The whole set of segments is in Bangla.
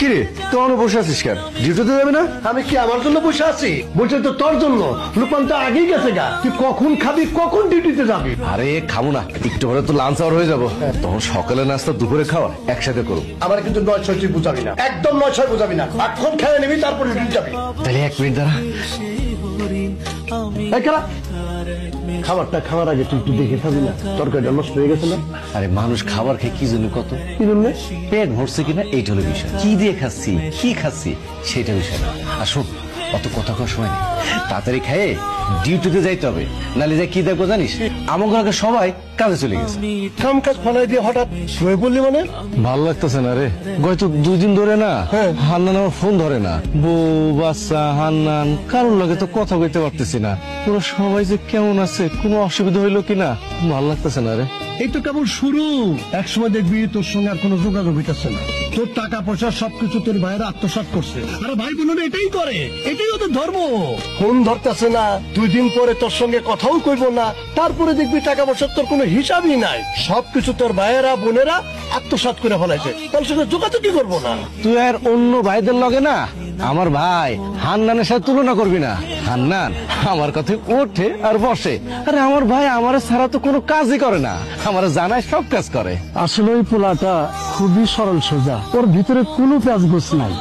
কিরে তুই বসে আছিস কেন? ডিউটিতে যাবে না? আমি কি আমার জন্য বসে আছি? বসে তো তোর জন্য। লুকমান তো আগেই গেছে গা। তুই কখন খাবি, কখন ডিউটিতে যাবি? আরে খাবো না, একটু পরে তো লাঞ্চ আওয়ার হয়ে যাবো, তখন সকালে নাস্তা দুপুরে খাওয়া একসাথে করবো। আমার কিন্তু 9-6 তুই বুঝাবি না, একদম 9-6 বুঝাবি না। এখন খেয়ে নিবি, তারপরে ডিউটি যাবি। তাহলে 1 মিনিট দাঁড়া। খাবারটা খাওয়ার আগে তুই একটু দেখে খাবি না? তরকারিটা নষ্ট হয়ে গেছে না? আরে মানুষ খাবার খেয়ে কি জন্য কত, কি জন্য? পেট ভরছে কিনা এইটা হলো বিষয়, কি দিয়ে খাচ্ছি কি খাচ্ছি সেটা বিষয় না। আসুন অত কথা কওয়ার সময় নেই, তাড়াতাড়ি খেয়ে ডিউটিতে যাইতে হবে, নালে যাই কি দেখবো জানিস, আমাকে আগে সবাই কাজে চলে গেছে। কাম কাজ ফলাই দিয়ে হঠাৎ শুয়ে পড়লি মানে? ভালো লাগতেছে না রে, গত 2 দিন ধরে না হান্নান আমার ফোন ধরে না, বউ বাচ্চা হান্নান কারোর লাগে তো কথা কইতে পারতেছি না। পুরো সবাই যে কেমন আছে, কোনো অসুবিধা হইলো কিনা ভালো লাগতেছে না রে। এই তো কেবল শুরু, একসময় দেখবি তোর সঙ্গে আর কোনো যোগাযোগ হইতেছে না। তোর টাকা পয়সা সবকিছু তোর ভাইয়েরা আত্মসাৎ করছে। আরে ভাই বোনেরা এটাই করে, এটাই ওদের ধর্ম। ফোন ধরতেছে না, 2 দিন পরে তোর সঙ্গে কথাও কইব না, তারপরে দেখবি টাকা পয়সার তোর কোনো হিসাবই নাই। সবকিছু তোর ভাইয়েরা বোনেরা আত্মসাৎ করে ফেলাইছে, তার সঙ্গে যোগাযোগই করবো না। তুই আর অন্য ভাইদের লগে না আমার ভাই হান্নানের সাথে তুলনা করবি না। হান্নান আমার কথায় ওঠে আর বসে, আরে আমার ভাই আমার ছাড়া তো কোনো কাজই করে না, আমার জানায় সব কাজ করে। আসলে ওই পোলাটা খুবই সরল সোজা, ওর ভিতরে কোনো প্যাঁচগোছ নাই।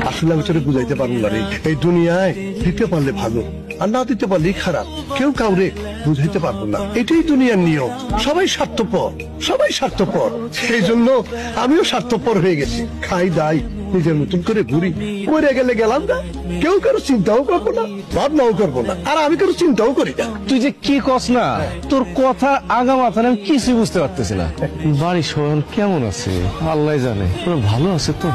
আসলে আমি তোরে বুঝাইতে পারবো না রে, এই দুনিয়ায় দিতে পারলে ভালো আর না দিতে পারলেই খারাপ, কেউ কাউরে বুঝাইতে পারবো না। এটাই দুনিয়ার নিয়ম, সবাই স্বার্থপর, সবাই স্বার্থপর। সেই জন্য আমিও স্বার্থপর হয়ে গেছি, খাই দাই নিজের মতন করে ঘুরি, মরে গেলে গেলাম না, কেউ কারো চিন্তাও করবো না, ভাবনাও করবো না, আর আমি কারো চিন্তাও করি না। তুই যে কি কস না, তোর কথা আগা মাথা আমি কিছুই বুঝতে পারতেছি না। বাড়ির সবাই কেমন আছে আল্লাহ জানে, তোরা ভালো আছে তো?